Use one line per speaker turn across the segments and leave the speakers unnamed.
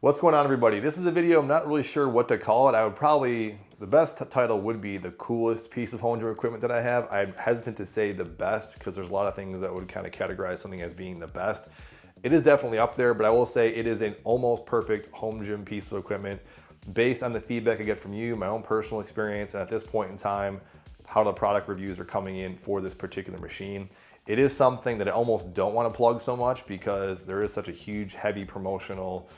What's going on, everybody? This is a video, I'm not really sure what to call it. The best title would be the coolest piece of home gym equipment that I have. I'm hesitant to say the best because there's a lot of things that would kind of categorize something as being the best. It is definitely up there, but I will say it is an almost perfect home gym piece of equipment based on the feedback I get from you, my own personal experience, and at this point in time, how the product reviews are coming in for this particular machine. It is something that I almost don't want to plug so much because there is such a huge, heavy promotional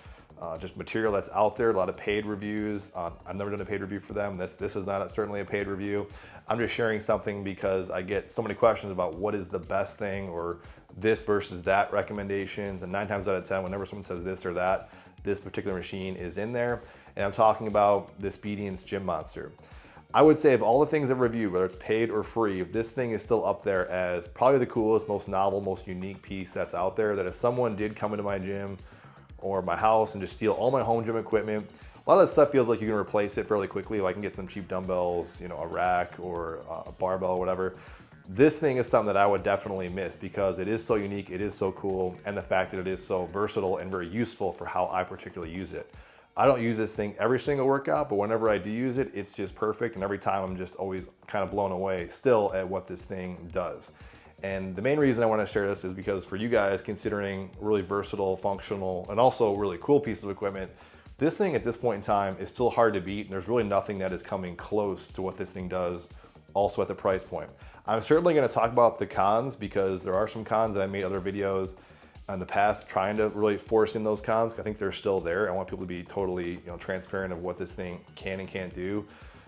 just material that's out there, a lot of paid reviews. I've never done a paid review for them. This is not certainly a paid review. I'm just sharing something because I get so many questions about what is the best thing or this versus that recommendations. And 9 times out of 10, whenever someone says this or that, this particular machine is in there. And I'm talking about the Speediance Gym Monster. I would say of all the things I've reviewed, whether it's paid or free, this thing is still up there as probably the coolest, most novel, most unique piece that's out there, that if someone did come into my gym or my house and just steal all my home gym equipment, a lot of that stuff feels like you can replace it fairly quickly. Like I can get some cheap dumbbells, a rack or a barbell or whatever. This thing is something that I would definitely miss because it is so unique, it is so cool, and the fact that it is so versatile and very useful for how I particularly use it. I don't use this thing every single workout, but whenever I do use it, it's just perfect. And every time I'm just always kind of blown away still at what this thing does. And the main reason I want to share this is because for you guys considering really versatile, functional, and also really cool piece of equipment, this thing at this point in time is still hard to beat. And there's really nothing that is coming close to what this thing does also at the price point. I'm certainly going to talk about the cons because there are some cons that I made other videos in the past trying to really force in those cons. I think they're still there. I want people to be totally transparent of what this thing can and can't do.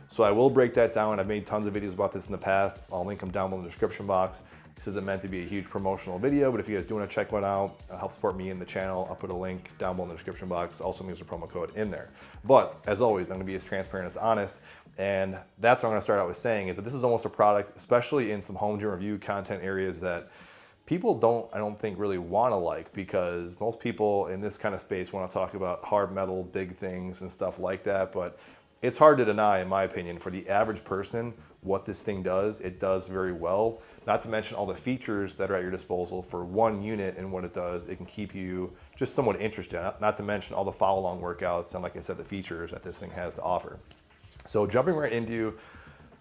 So I will break that down. I've made tons of videos about this in the past. I'll link them down below in the description box. This isn't meant to be a huge promotional video, but if you guys do want to check one out, help support me in the channel, I'll put a link down below in the description box. Also use the promo code in there. But as always, I'm going to be as transparent as honest. And that's what I'm going to start out with saying is that this is almost a product, especially in some home gym review content areas, that people I don't think really want to like, because most people in this kind of space want to talk about hard metal, big things and stuff like that. But it's hard to deny, in my opinion, for the average person, what this thing does. It does very well. Not to mention all the features that are at your disposal for one unit and what it does. It can keep you just somewhat interested, not to mention all the follow-along workouts and, like I said, the features that this thing has to offer. So jumping right into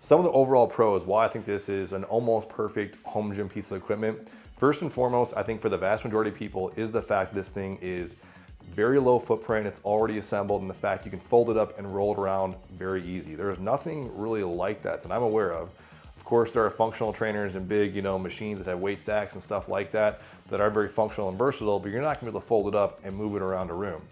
some of the overall pros, why I think this is an almost perfect home gym piece of equipment. First and foremost, I think for the vast majority of people is the fact this thing is very low footprint, it's already assembled, and the fact you can fold it up and roll it around very easy. There's nothing really like that I'm aware of. Of course, there are functional trainers and big, machines that have weight stacks and stuff like that are very functional and versatile, but you're not gonna be able to fold it up and move it around a room.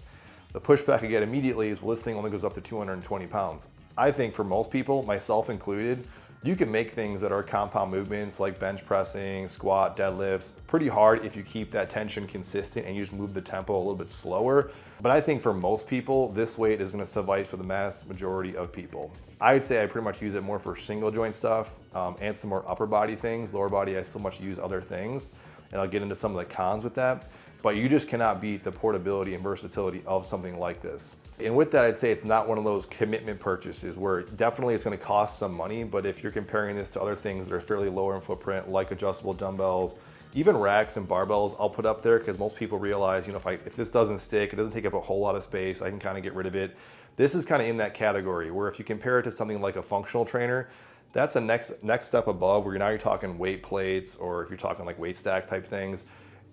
The pushback I get immediately is, well, this thing only goes up to 220 pounds. I think for most people, myself included, you can make things that are compound movements like bench pressing, squat, deadlifts, pretty hard if you keep that tension consistent and you just move the tempo a little bit slower. But I think for most people, this weight is gonna suffice for the mass majority of people. I'd say I pretty much use it more for single joint stuff and some more upper body things. Lower body, I still much use other things, and I'll get into some of the cons with that. But you just cannot beat the portability and versatility of something like this. And with that, I'd say it's not one of those commitment purchases where definitely it's going to cost some money, but if you're comparing this to other things that are fairly lower in footprint, like adjustable dumbbells, even racks and barbells, I'll put up there because most people realize, if this doesn't stick, it doesn't take up a whole lot of space, I can kind of get rid of it. This is kind of in that category where if you compare it to something like a functional trainer, that's a next step above where you're talking weight plates, or if you're talking like weight stack type things.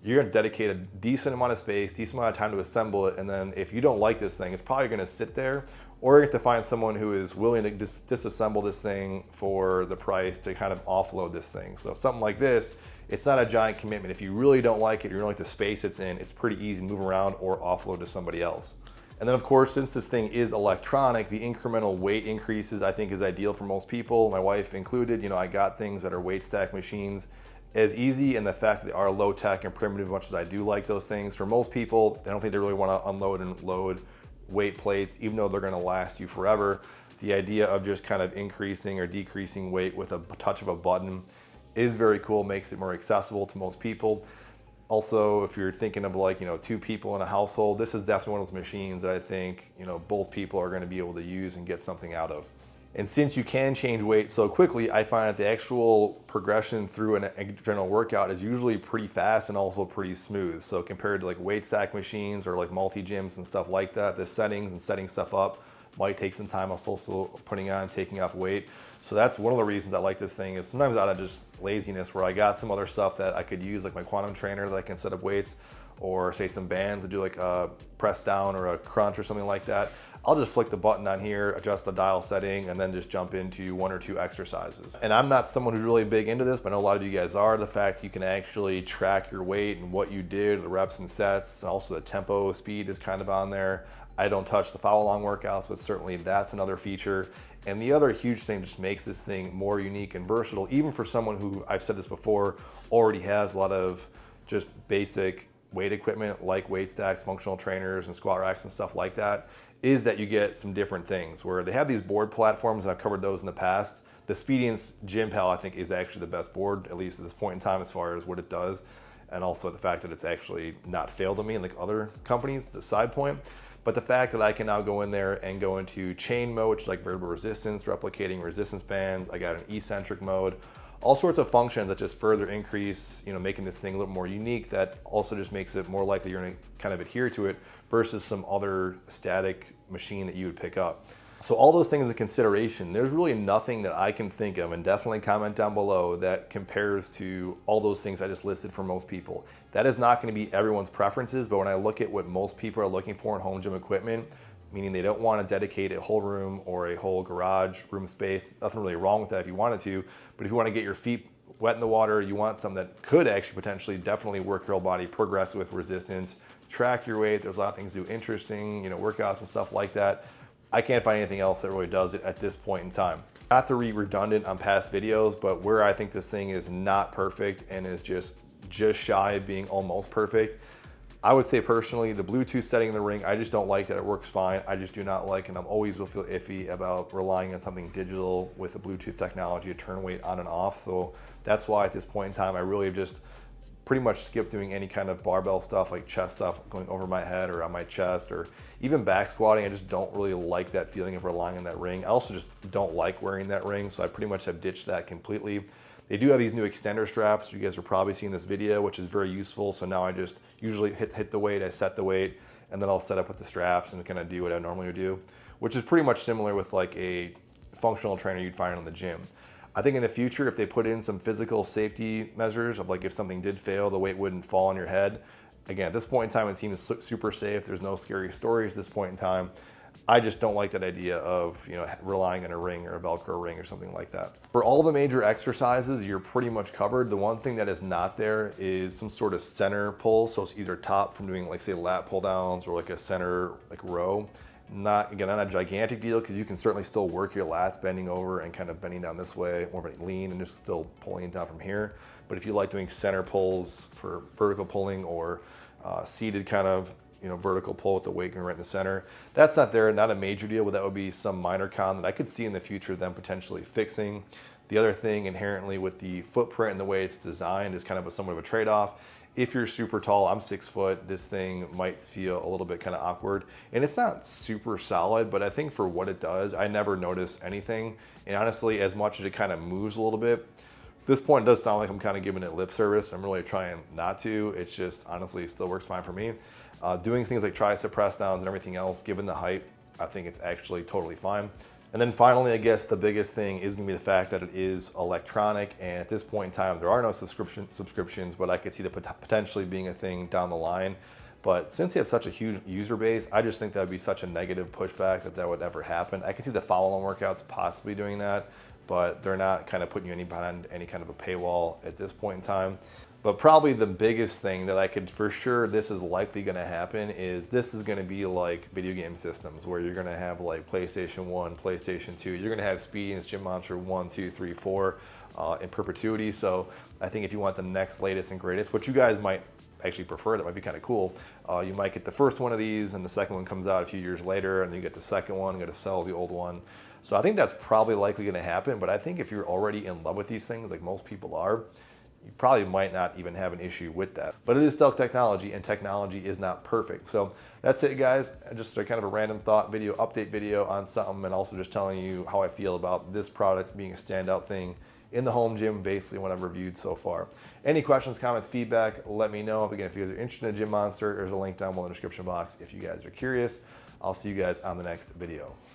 You're gonna dedicate a decent amount of space, decent amount of time to assemble it, and then if you don't like this thing, it's probably gonna sit there, or you have to find someone who is willing to disassemble this thing for the price to kind of offload this thing. So something like this, it's not a giant commitment. If you really don't like it, you don't like the space it's in, it's pretty easy to move around or offload to somebody else. And then of course, since this thing is electronic, the incremental weight increases I think is ideal for most people, my wife included. I got things that are weight stack machines as easy, and the fact that they are low tech and primitive, much as I do like those things. For most people, I don't think they really want to unload and load weight plates, even though they're going to last you forever. The idea of just kind of increasing or decreasing weight with a touch of a button is very cool, makes it more accessible to most people. Also, if you're thinking of like, 2 people in a household, this is definitely one of those machines that I think, both people are going to be able to use and get something out of. And since you can change weight so quickly, I find that the actual progression through a general workout is usually pretty fast and also pretty smooth. So compared to like weight stack machines or like multi-gyms and stuff like that, the settings and setting stuff up might take some time. Also putting on, taking off weight. So that's one of the reasons I like this thing, is sometimes out of just laziness, where I got some other stuff that I could use, like my quantum trainer that I can set up weights, or say some bands to do like a press down or a crunch or something like that. I'll just flick the button on here, adjust the dial setting, and then just jump into 1 or 2 exercises. And I'm not someone who's really big into this, but I know a lot of you guys are. The fact you can actually track your weight and what you did, the reps and sets, and also the tempo, speed is kind of on there. I don't touch the follow-along workouts, but certainly that's another feature. And the other huge thing just makes this thing more unique and versatile, even for someone who, I've said this before, already has a lot of just basic weight equipment like weight stacks, functional trainers, and squat racks and stuff like that, is that you get some different things where they have these board platforms, and I've covered those in the past. The Speediance Gym Pal, I think, is actually the best board, at least at this point in time, as far as what it does. And also the fact that it's actually not failed on me like other companies, it's a side point. But the fact that I can now go in there and go into chain mode, which is like vertical resistance, replicating resistance bands. I got an eccentric mode, all sorts of functions that just further increase, making this thing a little more unique, that also just makes it more likely you're gonna kind of adhere to it versus some other static machine that you would pick up. So all those things in consideration, there's really nothing that I can think of, and definitely comment down below, that compares to all those things I just listed for most people. That is not gonna be everyone's preferences, but when I look at what most people are looking for in home gym equipment, meaning they don't want to dedicate a whole room or a whole garage room space, nothing really wrong with that if you wanted to, but if you want to get your feet wet in the water, you want something that could actually potentially definitely work your whole body, progress with resistance, track your weight, there's a lot of things to do, interesting, workouts and stuff like that. I can't find anything else that really does it at this point in time. Not to be redundant on past videos, but where I think this thing is not perfect and is just shy of being almost perfect, I would say personally, the Bluetooth setting in the ring, I just don't like that. It works fine. I just do not like, and I'm always will feel iffy about relying on something digital with the Bluetooth technology to turn weight on and off. So that's why at this point in time, I really have just pretty much skipped doing any kind of barbell stuff, like chest stuff going over my head or on my chest, or even back squatting. I just don't really like that feeling of relying on that ring. I also just don't like wearing that ring, so I pretty much have ditched that completely. They do have these new extender straps. You guys are probably seeing this video, which is very useful. So now I just usually hit the weight, I set the weight, and then I'll set up with the straps and kind of do what I normally would do, which is pretty much similar with like a functional trainer you'd find in the gym. I think in the future, if they put in some physical safety measures of like if something did fail, the weight wouldn't fall on your head. Again, at this point in time, it seems super safe. There's no scary stories at this point in time. I just don't like that idea of relying on a ring or a Velcro ring or something like that. For all the major exercises, you're pretty much covered. The one thing that is not there is some sort of center pull. So it's either top from doing like say lat pull downs or like a center like row. Not a gigantic deal, because you can certainly still work your lats bending over and kind of bending down this way, more of a lean and just still pulling it down from here. But if you like doing center pulls for vertical pulling or seated kind of vertical pull with the weight going right in the center, that's not there, not a major deal, but that would be some minor con that I could see in the future them potentially fixing. The other thing inherently with the footprint and the way it's designed is kind of somewhat of a trade-off. If you're super tall, I'm 6 foot, this thing might feel a little bit kind of awkward. And it's not super solid, but I think for what it does, I never notice anything. And honestly, as much as it kind of moves a little bit, at this point it does sound like I'm kind of giving it lip service. I'm really trying not to. It's just, honestly, it still works fine for me. Doing things like tricep press downs and everything else, given the height, I think it's actually totally fine. And then finally, I guess the biggest thing is gonna be the fact that it is electronic, and at this point in time, there are no subscriptions, but I could see the potentially being a thing down the line. But since they have such a huge user base, I just think that would be such a negative pushback that would never happen. I can see the follow-on workouts possibly doing that, but they're not kind of putting you behind any kind of a paywall at this point in time. But probably the biggest thing that I could for sure this is likely going to happen is this is going to be like video game systems where you're going to have like PlayStation 1, PlayStation 2. You're going to have Speediance, Gym Monster 1, 2, 3, 4 in perpetuity. So I think if you want the next latest and greatest, what you guys might actually prefer, that might be kind of cool. You might get the first one of these and the second one comes out a few years later, and then you get the second one, you got to sell the old one. So I think that's probably likely going to happen. But I think if you're already in love with these things, like most people are, you probably might not even have an issue with that. But it is still technology, and technology is not perfect. So that's it, guys. Just a kind of a random thought video, update video on something, and also just telling you how I feel about this product being a standout thing in the home gym, basically what I've reviewed so far. Any questions, comments, feedback, let me know. Again, if you guys are interested in Gym Monster, there's a link down below in the description box if you guys are curious. I'll see you guys on the next video.